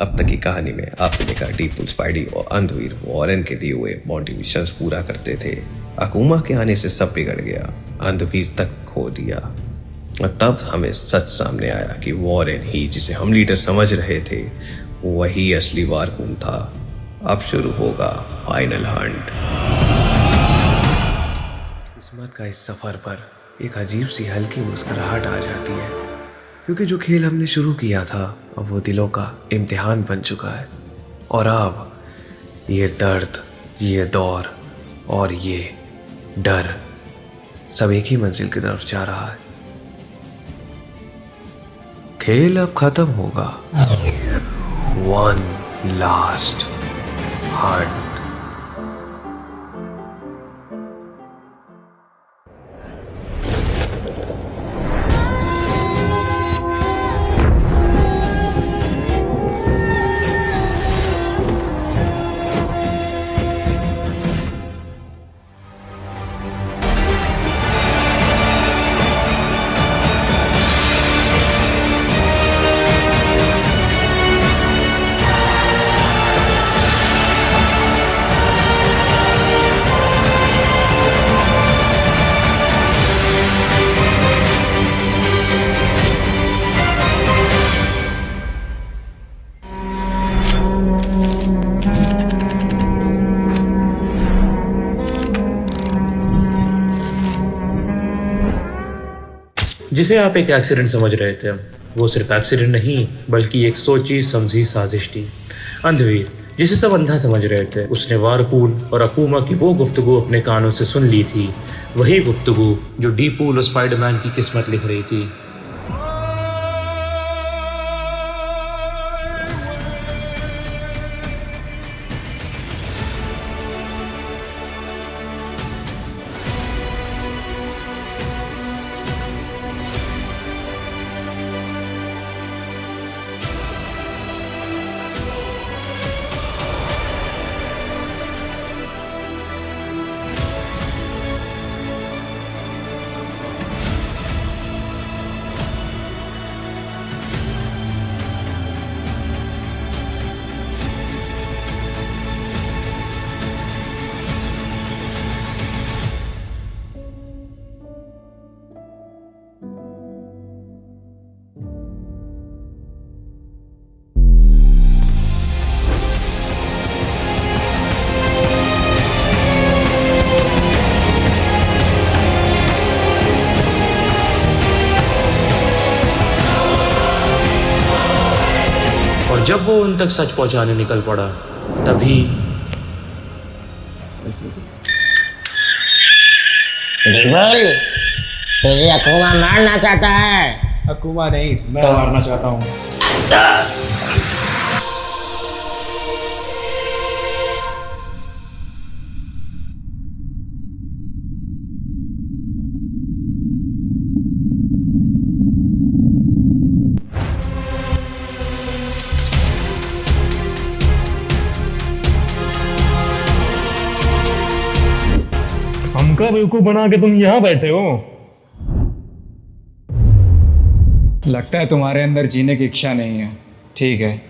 अब तक की कहानी में आपने देखा डीडपूल, स्पाइडी और अंधवीर वॉरेन के दिए हुए बॉन्टी मिशंस पूरा करते थे। अकूमा के आने से सब बिगड़ गया, अंधवीर तक खो दिया। और तब हमें सच सामने आया कि वॉरेन ही, जिसे हम लीडर समझ रहे थे, वही असली वारकून था। अब शुरू होगा फाइनल हंट। किस्मत का इस सफर पर एक अजीब सी हल्की मुस्कुराहट आ जाती है, क्योंकि जो खेल हमने शुरू किया था अब वो दिलों का इम्तिहान बन चुका है। और अब ये दर्द, ये दौर और ये डर सब एक ही मंजिल की तरफ जा रहा है। खेल अब खत्म होगा। One last Hunt. जिसे आप एक एक्सीडेंट समझ रहे थे, वो सिर्फ एक्सीडेंट नहीं बल्कि एक सोची समझी साजिश थी। अंधवीर, जिसे सब अंधा समझ रहे थे, उसने वारकून और अकूमा की वो गुफ्तगू अपने कानों से सुन ली थी। वही गुफ्तगू जो डीडपूल और स्पाइडरमैन की किस्मत लिख रही थी। और जब वो उन तक सच पहुंचाने निकल पड़ा, तभी बिल्कुल, तुझे अकूमा मारना चाहता है। अकूमा नहीं, मैं मारना चाहता हूँ। हमका बेवकूफ बना के तुम यहाँ बैठे हो। लगता है तुम्हारे अंदर जीने की इच्छा नहीं है। ठीक है,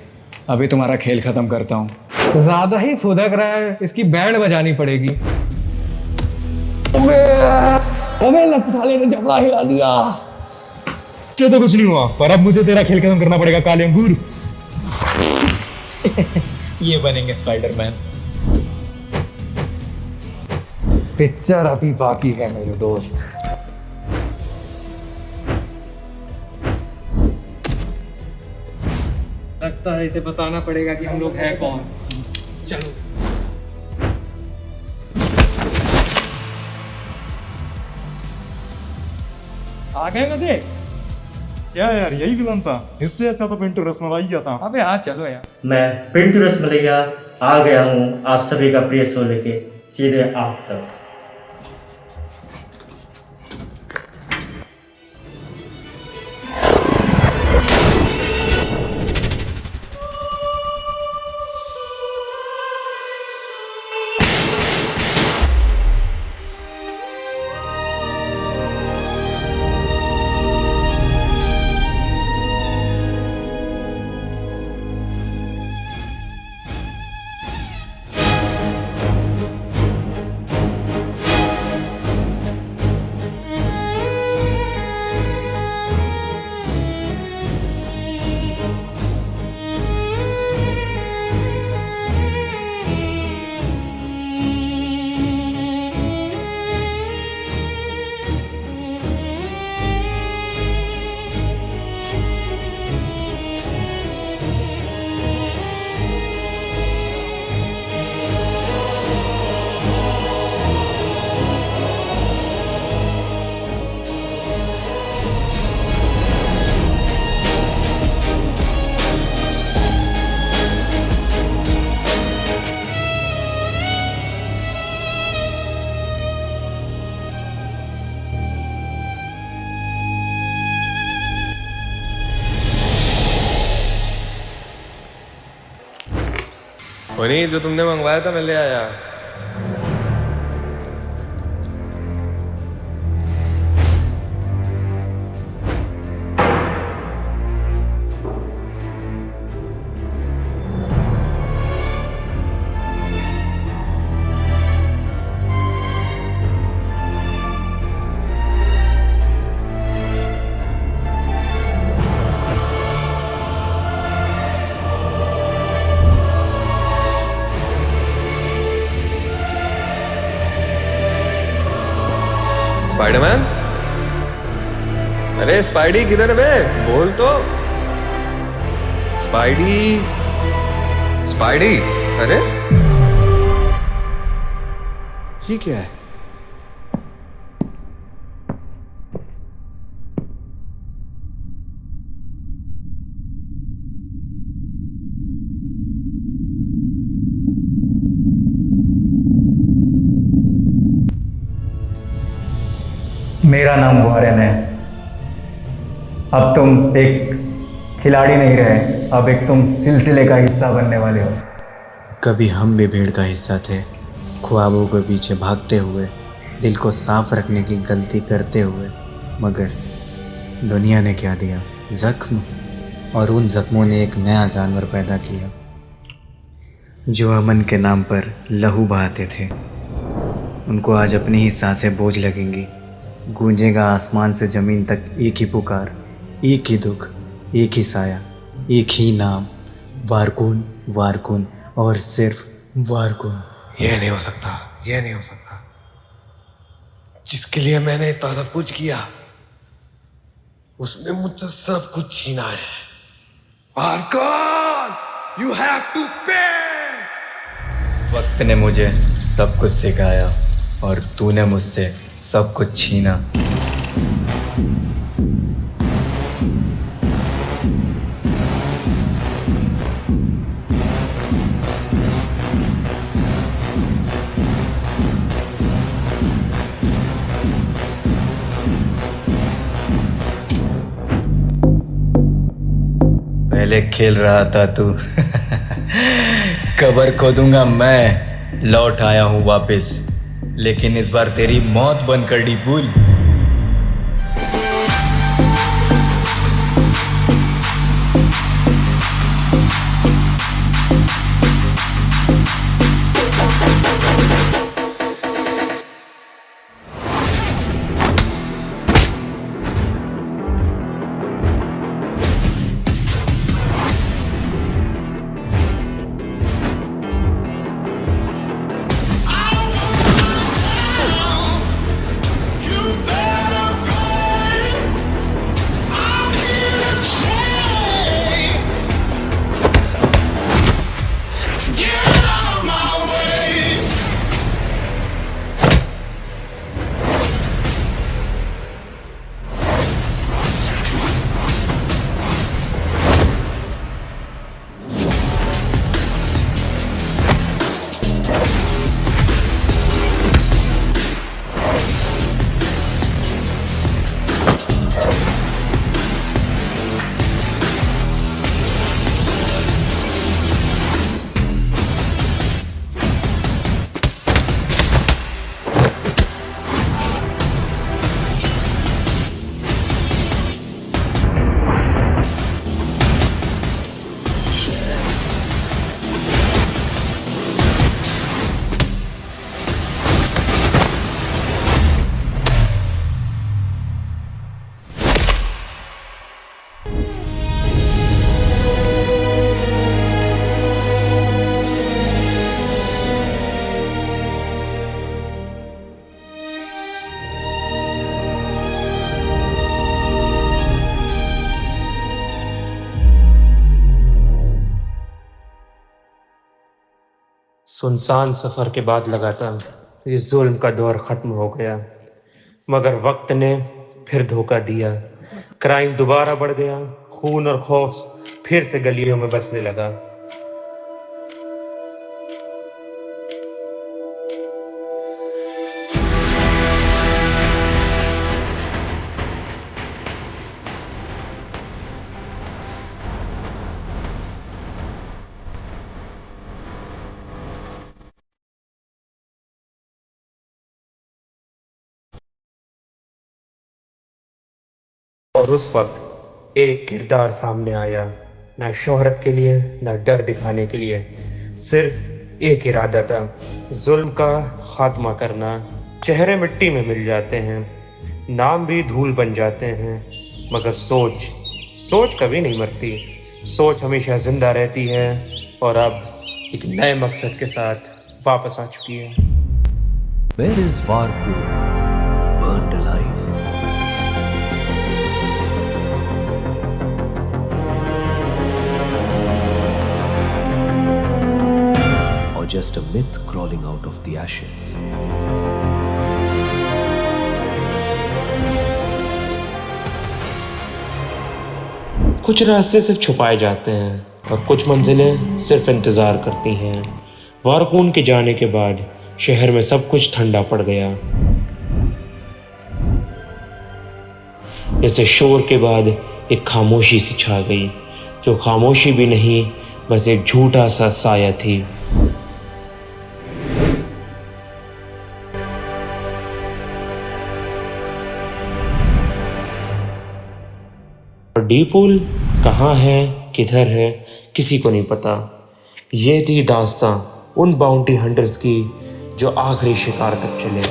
अभी तुम्हारा खेल खत्म करता हूँ। ज्यादा ही फुदक रहा है, इसकी बैंड बजानी पड़ेगी। अबे लत साले ने जबड़ा हिला दिया। मुझे तो कुछ नहीं हुआ, पर अब मुझे तेरा खेल खत्म करना पड़ेगा काले अंगूर। ये बनेंगे स्पाइडरमैन। पिक्चर अभी बाकी है मेरे दोस्त। लगता है इसे बताना पड़ेगा कि हम लोग हैं कौन। चलो। आ गए ना देख। क्या यार, यही विलन था? इससे अच्छा तो पिंटू रसमलाई था। अबे हाँ चलो यार। मैं पिंटू रसमलैया आ गया हूँ आप सभी का प्रिय शो लेके सीधे आप तक। नहीं, जो तुमने मंगवाया था मैं ले आया। स्पाइडरमैन, अरे स्पाइडी किधर है बे? बोल तो। स्पाइडी, स्पाइडी, अरे ये क्या है? मेरा नाम वॉरेन है। अब तुम एक खिलाड़ी नहीं रहे, अब एक तुम सिलसिले का हिस्सा बनने वाले हो। कभी हम भी भीड़ का हिस्सा थे, ख्वाबों के पीछे भागते हुए, दिल को साफ रखने की गलती करते हुए, मगर दुनिया ने क्या दिया? जख्म। और उन जख्मों ने एक नया जानवर पैदा किया जो अमन के नाम पर लहू बहाते थे। उनको आज अपनी ही सांसें बोझ लगेंगी। गूंजेगा आसमान से ज़मीन तक एक ही पुकार, एक ही दुख, एक ही साया, एक ही नाम, वारकून, वारकून और सिर्फ वारकून। ये नहीं हो सकता, ये नहीं हो सकता। जिसके लिए मैंने इतना सब कुछ किया, उसने मुझसे सब कुछ छीना है। वारकून, you have to pay! वक्त ने मुझे सब कुछ सिखाया और तूने मुझसे सब कुछ छीना। पहले खेल रहा था तू कबर खोदूंगा मैं, लौट आया हूं वापस, लेकिन इस बार तेरी मौत बनकर डीपुल। सुनसान सफ़र के बाद लगा था इस जुल्म का दौर ख़त्म हो गया, मगर वक्त ने फिर धोखा दिया। क्राइम दोबारा बढ़ गया, खून और खौफ फिर से गलियों में बसने लगा। और उस वक्त एक किरदार सामने आया, ना शोहरत के लिए ना डर दिखाने के लिए, सिर्फ एक इरादा था, जुल्म का खात्मा करना। चेहरे मिट्टी में मिल जाते हैं, नाम भी धूल बन जाते हैं, मगर सोच कभी नहीं मरती। सोच हमेशा जिंदा रहती है और अब एक नए मकसद के साथ वापस आ चुकी है। Where is Varku? Burned alive. Or just a myth crawling out of the ashes? कुछ रास्ते सिर्फ छुपाए जाते हैं और कुछ मंजिलें सिर्फ इंतज़ार करती हैं। वारकून के जाने के बाद शहर में सब कुछ ठंडा पड़ गया। जैसे शोर के बाद एक खामोशी सी छा गई, जो खामोशी भी नहीं, बस एक झूठा सा साया थी। और डीपूल कहाँ है, किधर है, किसी को नहीं पता। ये थी दास्तां उन बाउंटी हंटर्स की जो आखिरी शिकार तक चले।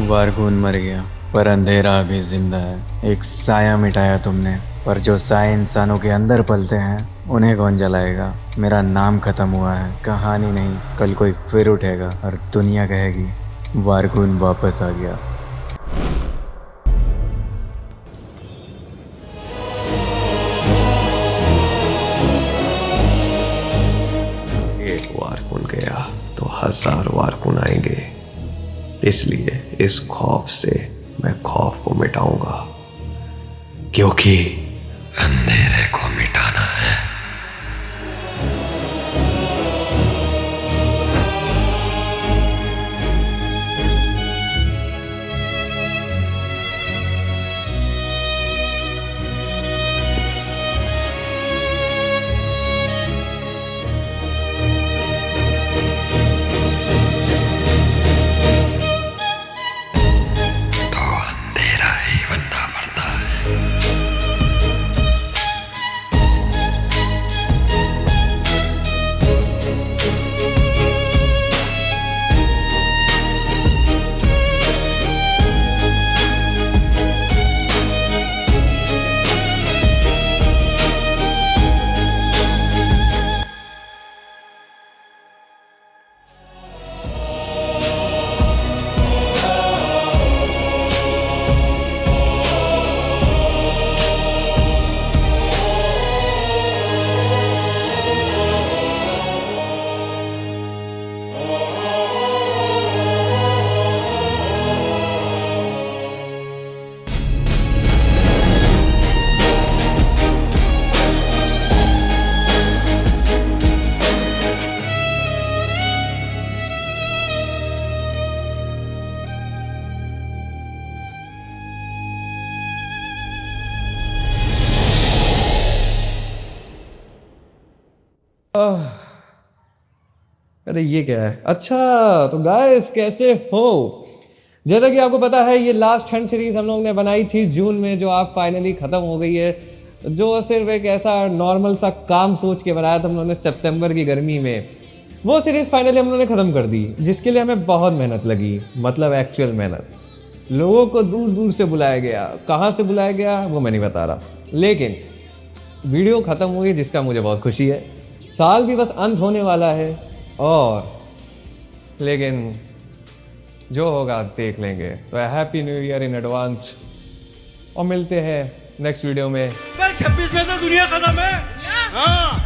वारगून मर गया पर अंधेरा अभी जिंदा है। एक साया मिटाया तुमने, पर जो साए इंसानों के अंदर पलते हैं उन्हें कौन जलाएगा। मेरा नाम खत्म हुआ है, कहानी नहीं, कल कोई फिर उठेगा और दुनिया कहेगी वारगून वापस आ गया। एक वारकून गया तो 1000 वारकून आएंगे। इसलिए इस खौफ से मैं खौफ को मिटाऊंगा, क्योंकि अंधेरे को मिटाना है। अरे ये क्या है? अच्छा तो गाइस कैसे हो? जैसा कि आपको पता है ये लास्ट हंट सीरीज हम लोग ने बनाई थी जून में, जो आप फाइनली ख़त्म हो गई है। जो सिर्फ एक ऐसा नॉर्मल सा काम सोच के बनाया था हम लोगों ने सितंबर की गर्मी में, वो सीरीज़ फाइनली हम लोगों ने ख़त्म कर दी, जिसके लिए हमें बहुत मेहनत लगी, मतलब एक्चुअल मेहनत। लोगों को दूर दूर से बुलाया गया, कहाँ से बुलाया गया वो मैं नहीं बता रहा, लेकिन वीडियो ख़त्म हुई जिसका मुझे बहुत खुशी है। साल भी बस अंत होने वाला है और लेकिन जो होगा देख लेंगे। तो happy new year in advance और मिलते हैं नेक्स्ट वीडियो में। 26 में तो दुनिया खत्म है। हाँ।